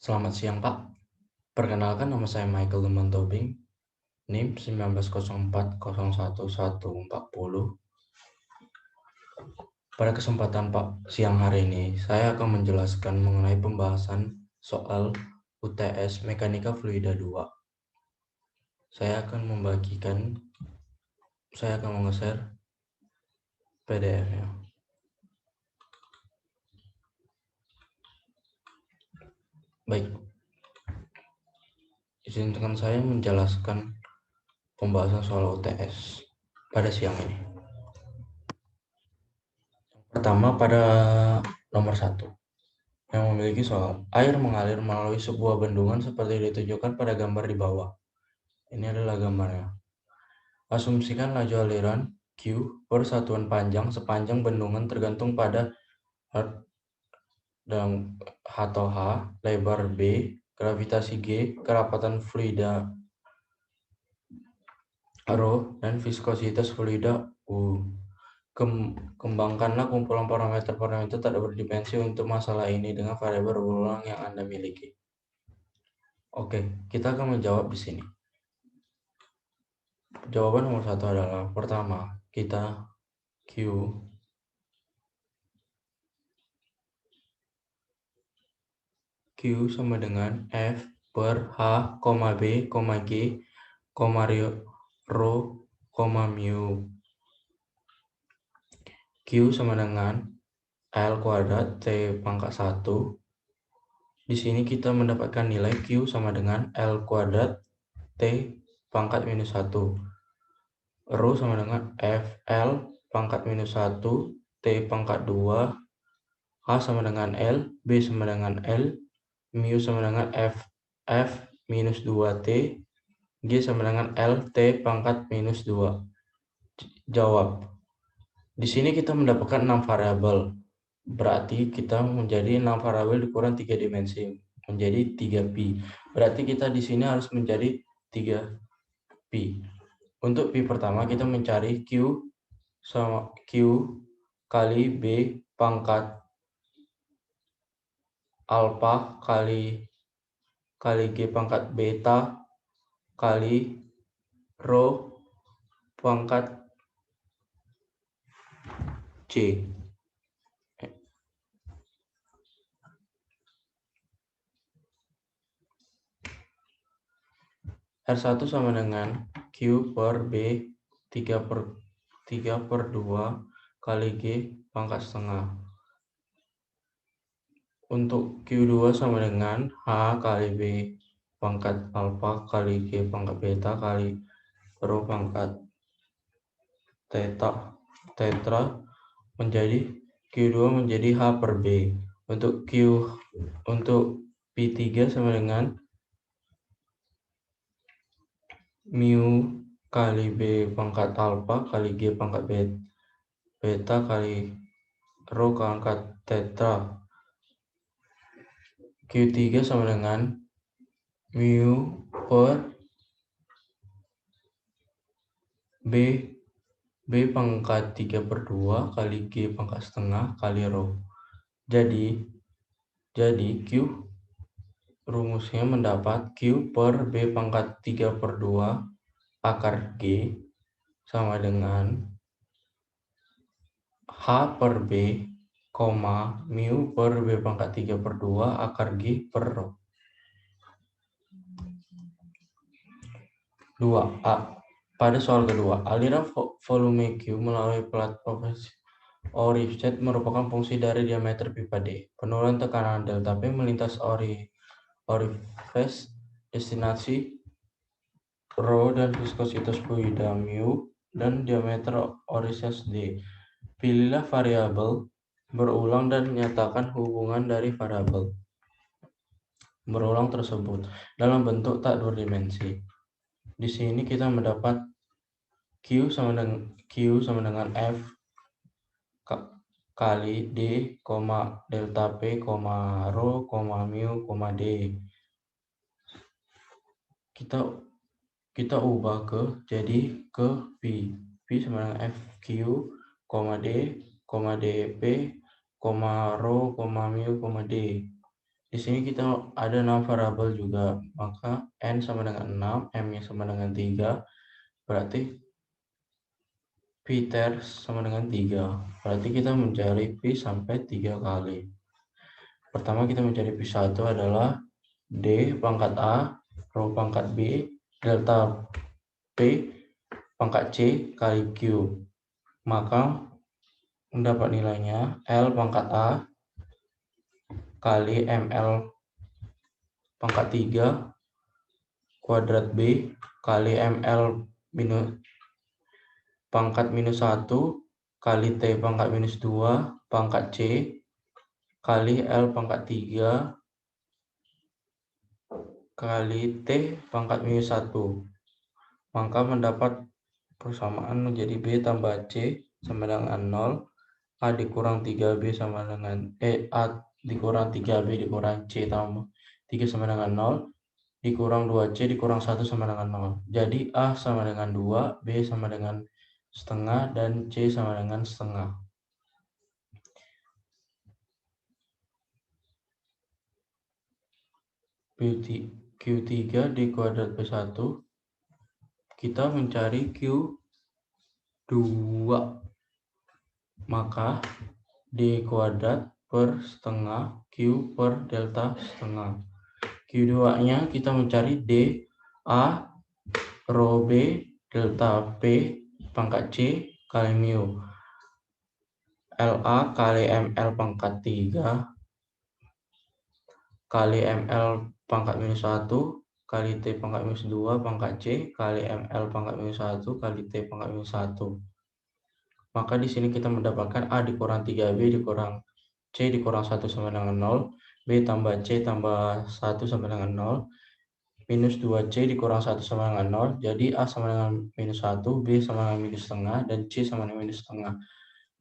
Selamat siang, Pak. Perkenalkan, nama saya Michael Leman Tobing, NIM 1904011140. Pada kesempatan siang hari ini, saya akan menjelaskan mengenai pembahasan soal UTS Mekanika Fluida 2. Saya akan meng-share PDF-nya. Baik, izinkan saya menjelaskan pembahasan soal UTS pada siang ini. Pertama, pada nomor 1, yang memiliki soal air mengalir melalui sebuah bendungan seperti ditunjukkan pada gambar di bawah. Ini adalah gambarnya. Asumsikan laju aliran Q per satuan panjang sepanjang bendungan tergantung pada dan H atau H, lebar B, gravitasi G, kerapatan fluida ρ, dan viskositas fluida U. Kembangkanlah kumpulan parameter-parameter tak berdimensi untuk masalah ini dengan variabel berulang yang Anda miliki. Oke, kita akan menjawab di sini. Jawaban nomor 1 adalah, pertama, kita Q sama dengan F per H, B, G, ρ, mu. Q sama dengan L kuadrat T pangkat 1. Di sini kita mendapatkan nilai Q sama dengan L kuadrat T pangkat minus 1. Ρ sama dengan FL pangkat minus 1 T pangkat 2. H sama dengan L, B sama dengan L, mu sama dengan F minus 2T, G sama dengan L T pangkat minus 2. Jawab. Di sini kita mendapatkan 6 variabel. Berarti kita menjadi 6 variabel dikurang 3 dimensi, menjadi 3pi. Berarti kita di sini harus menjadi 3pi. Untuk pi pertama kita mencari Q sama Q kali B pangkat alfa kali G pangkat beta kali ρ pangkat C. R1 sama dengan Q per B 3/2 kali G pangkat setengah. Untuk Q2 sama dengan H kali B pangkat alfa kali G pangkat beta kali ρ pangkat tetra menjadi Q2 menjadi H per B. Untuk P3 sama dengan mu kali B pangkat alfa kali G pangkat beta kali ρ pangkat tetra. Q3 sama dengan mu per B pangkat 3/2 kali G pangkat setengah kali ρ. Jadi Q rumusnya mendapat Q per B pangkat 3/2 akar G sama dengan H per B, mu per B pangkat 3/2 akar G per ρ. 2a. Pada soal kedua, aliran volume Q melalui plat Rifted merupakan fungsi dari diameter pipa D. Penurunan tekanan delta P melintas orifice destinasi ρ dan viskositas fluida mu dan diameter orifice D. Pilihlah variabel berulang dan nyatakan hubungan dari variabel berulang tersebut dalam bentuk tak berdimensi. Di sini kita mendapat Q sama dengan F kali D, delta P, ρ, mu, D. Kita ubah jadi ke P. P sama dengan FQ, D, DP, ρ, mu, D. Di sini kita ada 6 variabel juga, maka N sama dengan 6, M-nya sama dengan 3, berarti P ter sama dengan 3. Berarti kita mencari P sampai 3 kali. Pertama kita mencari P1 adalah D pangkat A, rho pangkat B, delta P pangkat C kali Q. Maka mendapat nilainya L pangkat A kali ML pangkat 3 kuadrat B kali ML minus pangkat minus 1 kali T pangkat minus 2 pangkat C kali L pangkat 3 kali T pangkat minus 1. Maka mendapat persamaan menjadi B tambah C sama dengan 0, A dikurang 3B sama dengan A dikurang 3B dikurang C tambah 3 sama dengan 0, dikurang 2C dikurang 1 sama dengan 0. Jadi A sama dengan 2, B sama dengan setengah, dan C sama dengan setengah. Q3 D kuadrat P1, kita mencari Q2, maka D kuadrat per setengah Q per delta setengah. Q2 nya kita mencari D A rho B delta P pangkat C kali mu LA kali ML pangkat 3 kali ML pangkat minus 1 kali T pangkat minus 2 pangkat C kali ML pangkat minus 1 kali T pangkat minus 1. Maka di sini kita mendapatkan A dikurang 3B dikurang C dikurang 1 sama dengan 0, B tambah C tambah 1 sama dengan 0, minus 2C dikurang 1 sama dengan 0, jadi A sama dengan minus 1, B sama dengan minus setengah, dan C sama dengan minus setengah.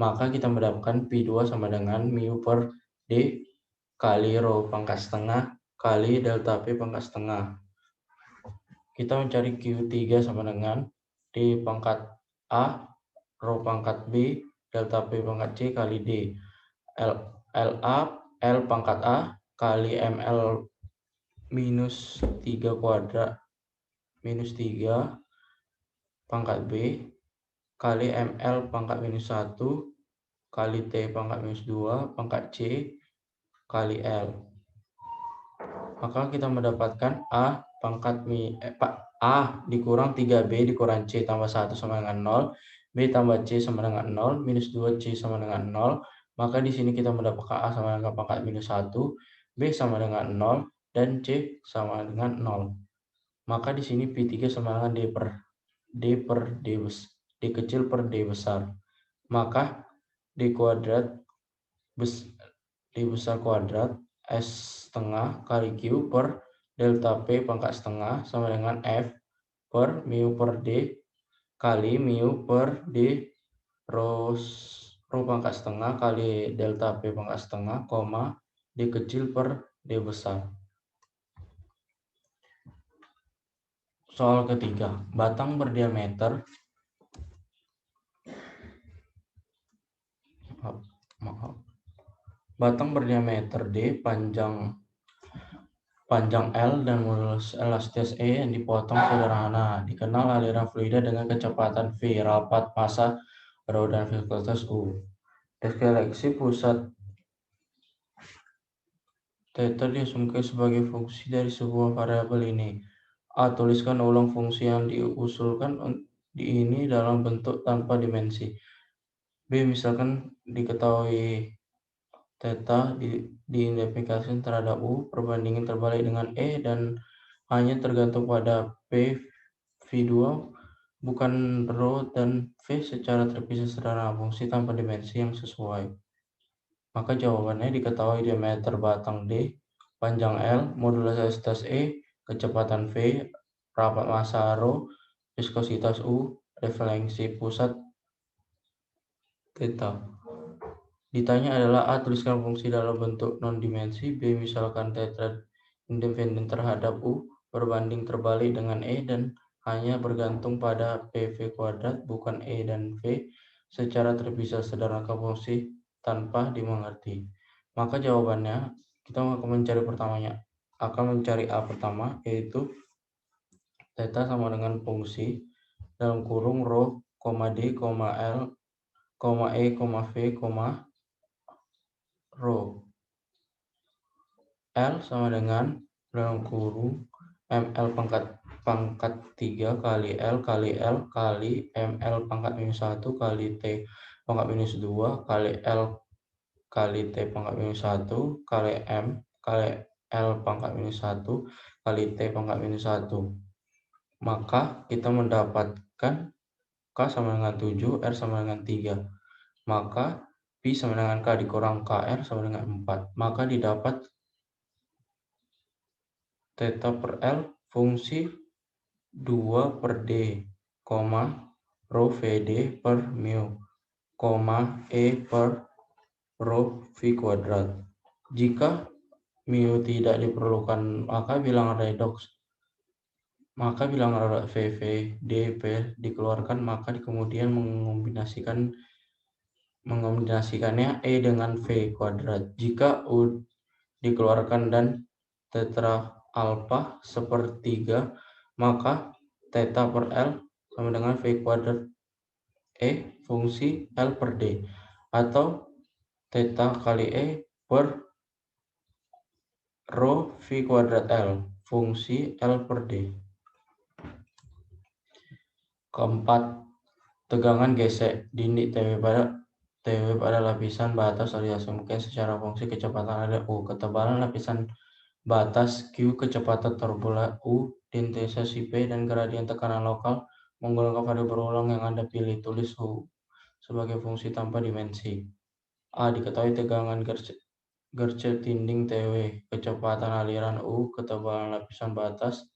Maka kita mendapatkan P2 sama dengan mu per D kali rho pangkat setengah kali delta P pangkat setengah. Kita mencari Q3 sama dengan D pangkat A rho pangkat B delta P pangkat C kali D. L pangkat A kali ML minus 3 kuadrat minus 3 pangkat B kali ML pangkat minus 1 kali T pangkat minus 2 pangkat C kali L. Maka kita mendapatkan A pangkat A dikurang 3B dikurang C tambah 1 sama dengan 0, B tambah C sama dengan 0, minus 2C sama dengan 0. Maka di sini kita mendapatkan A sama dengan pangkat minus 1, B sama dengan 0, dan C sama dengan 0. Maka di sini P3 sama dengan D kecil per D besar. Maka D kuadrat D besar kuadrat S setengah kali Q per delta P pangkat setengah sama dengan F per mu per D kali mu per D rho pangkat setengah kali delta P pangkat setengah, D kecil per D besar. Soal ketiga, batang berdiameter batang berdiameter D, panjang L, dan modulus elastis E yang dipotong sederhana. Dikenal aliran fluida dengan kecepatan V, rapat massa rho, dan viskositas U. Deskripsi pusat θ diasumsikan sebagai fungsi dari sebuah variabel ini. A. Tuliskan ulang fungsi yang diusulkan ini dalam bentuk tanpa dimensi. B. Misalkan diketahui θ diidentifikasikan terhadap U, perbandingan terbalik dengan E, dan hanya tergantung pada P V2 bukan rho dan V secara terpisah sederhana, fungsi tanpa dimensi yang sesuai. Maka jawabannya diketahui diameter batang D, panjang L, modulus elastis E, kecepatan V, rapat massa rho, viskositas U, referensi pusat θ. Ditanya adalah A. Tuliskan fungsi dalam bentuk non-dimensi. B. Misalkan θ independen terhadap U, berbanding terbalik dengan E, dan hanya bergantung pada PV kuadrat bukan E dan V secara terpisah sederhana fungsi tanpa dimengerti. Maka jawabannya kita akan mencari A pertama, yaitu theta sama dengan fungsi dalam kurung rho, D, L, E, V, rho. L sama dengan dalam kurung ml pangkat 3 kali L kali ml pangkat minus 1 kali T pangkat minus 2 kali L kali T pangkat minus 1 kali M kali L pangkat minus 1 kali T pangkat minus 1. Maka kita mendapatkan K sama dengan 7, R sama dengan 3. Maka P sama dengan K dikurang KR sama dengan 4. Maka didapat theta per L fungsi 2 per D, rho VD per mu, E per rho V kuadrat. Jika mu tidak diperlukan, maka bilangan redoks VV, DP dikeluarkan, maka kemudian mengombinasikannya E dengan V kuadrat. Jika U dikeluarkan dan tetra alfa sepertiga, maka theta per L sama dengan V kuadrat E fungsi L per D, atau theta kali E per rho V kuadrat L fungsi L per D. Keempat, tegangan gesek dinding TW pada lapisan batas diasumsikan secara fungsi kecepatan ada U. Ketebalan lapisan batas Q, kecepatan turbulent U, intensitas P, dan gradien tekanan lokal menggunakan variabel berulang yang Anda pilih. Tulis U sebagai fungsi tanpa dimensi. A. Diketahui tegangan gercep dinding TW, kecepatan aliran U, ketebalan lapisan batas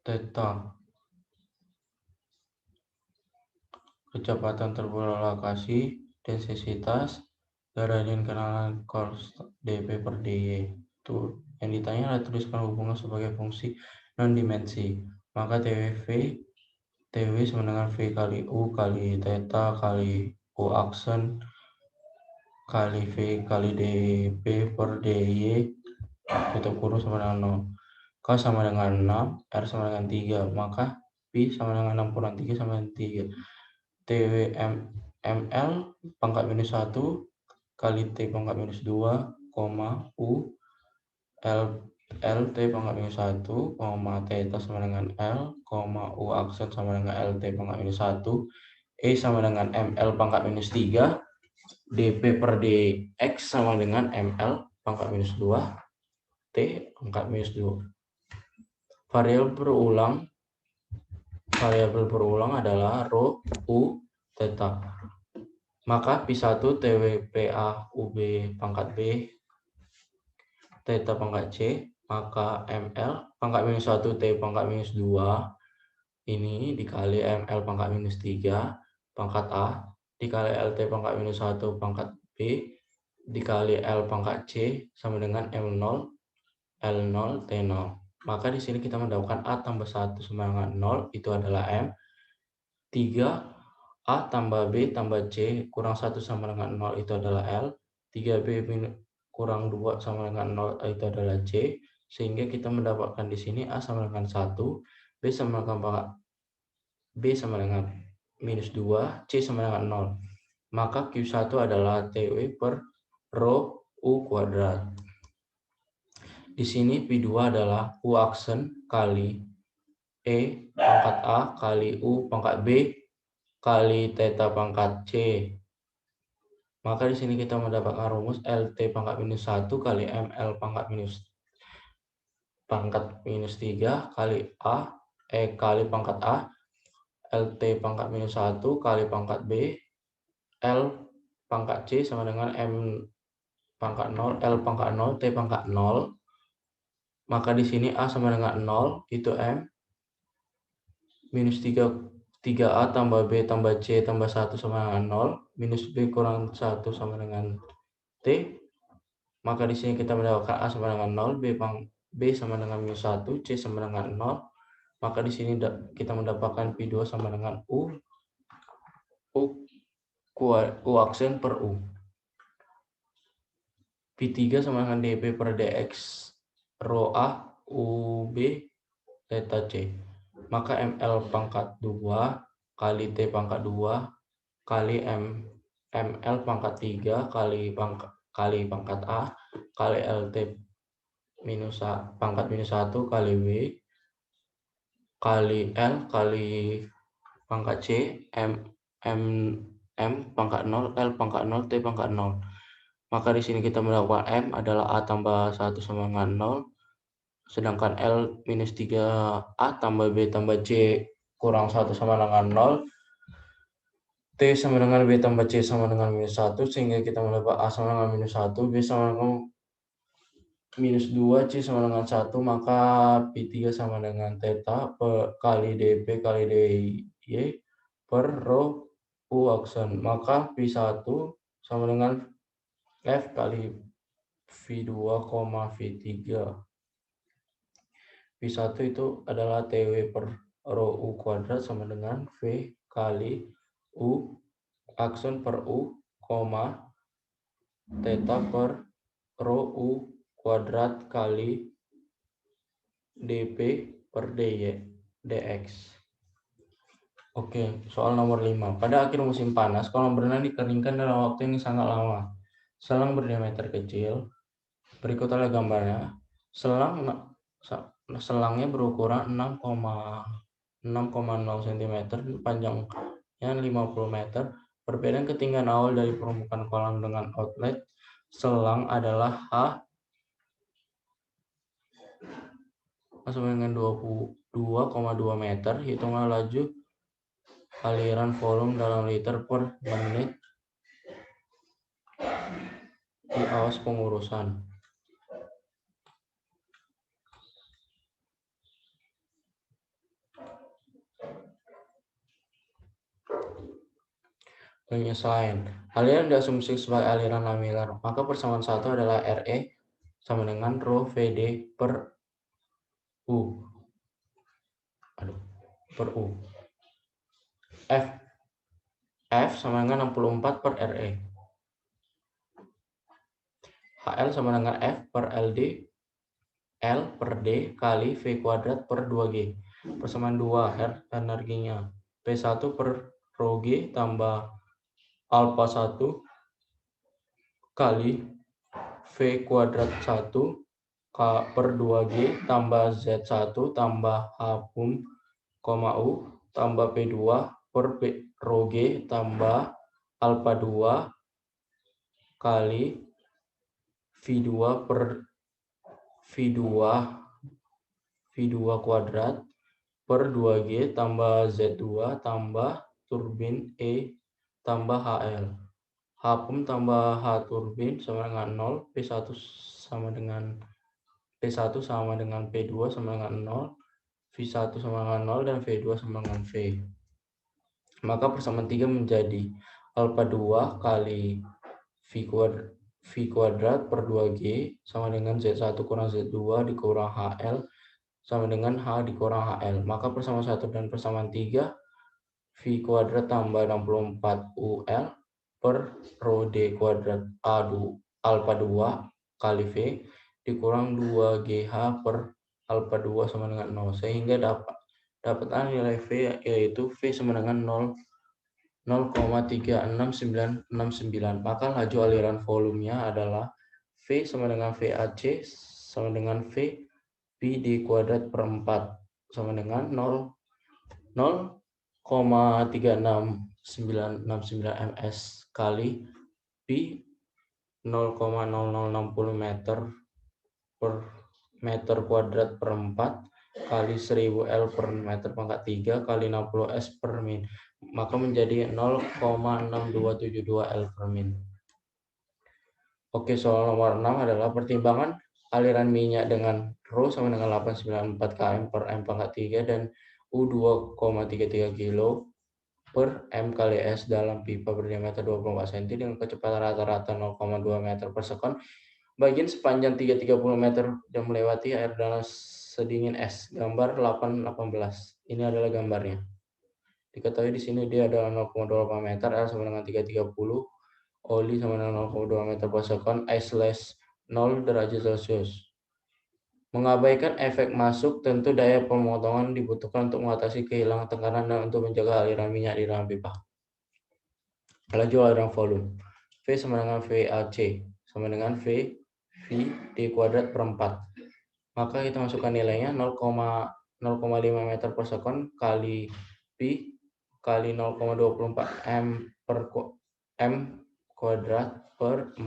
theta, kecepatan turbulent lokasi, densitas, gradien kenalan constant dP per dy. Itu yang ditanya adalah tuliskan hubungan sebagai fungsi non dimensi. Maka TW sama dengan V kali U kali theta kali U aksen kali V kali dP per dy, tutup kurung sama dengan 0. K sama dengan 6, R sama dengan 3, maka P sama dengan 6 kurang 3 sama dengan 3. TW ml pangkat minus 1 kali T pangkat minus 2, U LT pangkat minus 1, theta sama dengan L, U aksen sama dengan LT pangkat minus 1, E sama dengan ML pangkat minus 3, dP per dx sama dengan ML pangkat minus 2, T pangkat minus 2. Variabel berulang adalah rho, U, theta. Maka P1 TWPA UB pangkat B, theta pangkat C, maka ML pangkat minus 1 T pangkat minus 2 ini dikali ML pangkat minus 3 pangkat A dikali LT pangkat minus 1 pangkat B dikali L pangkat C sama dengan M0 L0 T0. Maka di sini kita mendapatkan A tambah 1 sama dengan 0, itu adalah M. 3 A tambah B tambah C kurang 1 sama dengan 0, itu adalah L. 3B kurang 2 sama dengan 0, itu adalah C. Sehingga kita mendapatkan di sini A sama dengan 1, B sama dengan minus 2, C sama dengan 0. Maka Q1 adalah TW per rho U kuadrat. Di sini P2 adalah U aksen kali E pangkat A kali U pangkat B kali theta pangkat C. Maka di sini kita mendapatkan rumus LT pangkat minus 1 kali ML pangkat minus 3 kali kali pangkat A LT pangkat minus 1 kali pangkat B L pangkat C sama dengan M pangkat 0 L pangkat 0 T pangkat 0. Maka di sini A sama dengan 0, itu M minus 3A tambah B tambah C tambah 1 sama dengan 0, minus B kurang 1 sama dengan T. Maka di sini kita mendapatkan A sama dengan 0, B sama dengan minus 1, C sama dengan 0. Maka di sini kita mendapatkan P2 sama dengan U aksen per U. P3 sama dengan dP per dx rho A UB theta C. Maka ML pangkat 2 kali T pangkat 2 kali ML pangkat 3 kali pangkat A kali LT pangkat minus 1 kali W kali L kali pangkat C M pangkat 0 L pangkat 0 T pangkat 0. Maka di sini kita mendapatkan M adalah A tambah 1 sama dengan 0, sedangkan L minus 3A tambah B tambah C kurang 1 sama dengan 0, T sama dengan B tambah C sama dengan minus 1, sehingga kita mendapat A sama dengan minus 1, B sama dengan minus 2, C sama dengan 1, maka P3 sama dengan theta kali dP kali dy per rho U aksen. Maka P1 sama dengan F kali V2, V3. P1 itu adalah TW per rho U kuadrat sama dengan V kali U aksen per U, theta per rho U kuadrat kali dP per dx. Oke, soal nomor 5. Pada akhir musim panas, kolam berenang dikeringkan dalam waktu yang sangat lama. Selang berdiameter kecil, berikut adalah gambarnya. Selangnya berukuran 6,0 cm, panjangnya 50 meter. Perbedaan ketinggian awal dari permukaan kolam dengan outlet selang adalah H sama dengan 22,2 meter. Hitunglah laju aliran volume dalam liter per menit di awas pengurusan. Penyesuaian. Aliran diasumsi sebagai aliran laminar, maka persamaan satu adalah RE sama dengan rho VD per U. F sama dengan 64 per RE. HL sama dengan F per LD L per D kali V kuadrat per 2G. Persamaan 2 energinya. P1 per rho G tambah alpha 1 kali V kuadrat 1 per 2G tambah Z1 tambah H pum, U tambah P2 per rho G tambah alpha 2 kali V2 per V2 kuadrat per 2G tambah Z2 tambah turbin E tambah HL. H pum tambah H turbin sama dengan 0, P1 sama dengan P2 sama dengan 0, V1 sama dengan 0, dan V2 sama dengan V. Maka persamaan 3 menjadi alpha 2 kali V kuadrat per 2G sama dengan Z1 kurang Z2 dikurang HL sama dengan H dikurang HL. Maka persamaan 1 dan persamaan 3, V kuadrat tambah 64 UL per rho D kuadrat alpha 2 kali V dikurang 2GH per alpha 2 sama dengan 0. Sehingga dapatkan nilai V yaitu V sama dengan 0,36969. Maka laju aliran volumenya adalah V sama dengan VAC sama dengan V P di kuadrat per 4 sama dengan 0,36969 ms kali P 0,0060 meter kuadrat per 4 kali 1000 L per meter pangkat 3 kali 60 S per min, maka menjadi 0,6272 L per min. Oke, soal nomor 6 adalah pertimbangan aliran minyak dengan rho sama dengan 894 km per M pangkat 3 dan U 2,33 kilo per M kali S dalam pipa berdiameter 24 cm dengan kecepatan rata-rata 0,2 meter per sekon. Bagian sepanjang 330 meter dan melewati air dalam sedingin S. Gambar 818. Ini adalah gambarnya. Diketahui di sini dia adalah 0,28 meter, L sama dengan 330, oli sama dengan 0,2 meter per sekon, I/S 0 derajat Celcius. Mengabaikan efek masuk, tentu daya pemotongan dibutuhkan untuk mengatasi kehilangan tekanan dan untuk menjaga aliran minyak di dalam pipa. Laju aliran volume. V sama dengan VAC sama dengan V D kuadrat per 4. Maka kita masukkan nilainya 0,5 meter per sekon kali Pi kali 0,24 M kuadrat per 4.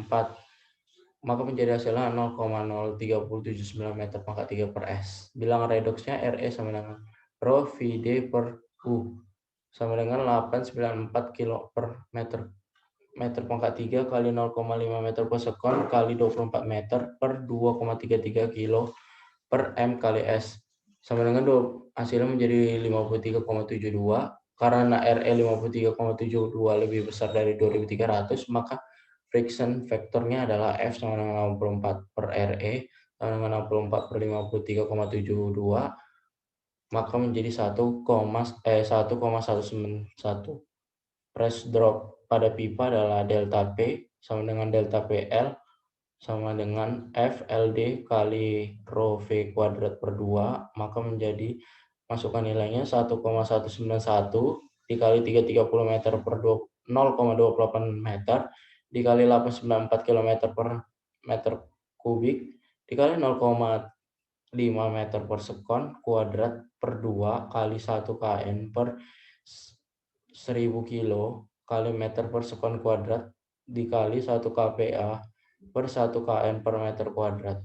Maka menjadi hasilnya 0,0379 meter pangkat 3 per S. Bilangan redoksnya RE sama dengan Rho VD per U sama dengan 894 kilo per meter pangkat 3 kali 0,5 meter per sekon kali 24 meter per 2,33 kilo per M kali S. Sama dengan hasilnya menjadi 53,72. Karena RE 53,72 lebih besar dari 2300, maka friction factornya adalah F sama dengan 64 per RE sama dengan 64 per 53,72, maka menjadi 1,191. Press drop pada pipa adalah delta P sama dengan delta PL sama dengan FLD kali Rho V kuadrat per 2, maka menjadi masukkan nilainya 1,191 dikali 330 meter per 0,28 meter dikali 894 km per meter kubik dikali 0,5 meter per sekon kuadrat per 2 kali 1 kN per 1000 kilo kali meter per sekon kuadrat dikali 1 kPa per 1 kN per meter kuadrat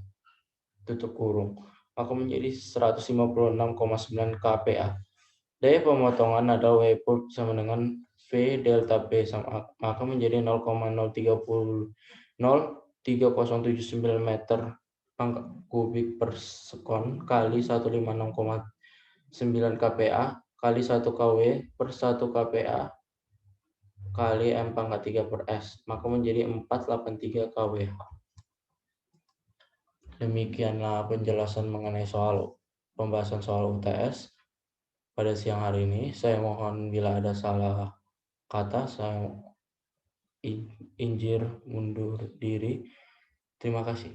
tutup kurung, maka menjadi 156,9 kPa. Daya pemotongan adalah W pulp sama dengan V delta P sama, maka menjadi 0,0379 meter kubik per sekon kali 156,9 kPa kali 1 kW per 1 kPa kali M pangkat 3 per S, maka menjadi 483 kWh. Demikianlah penjelasan mengenai pembahasan soal UTS pada siang hari ini. Saya mohon bila ada salah kata, saya izin mundur diri. Terima kasih.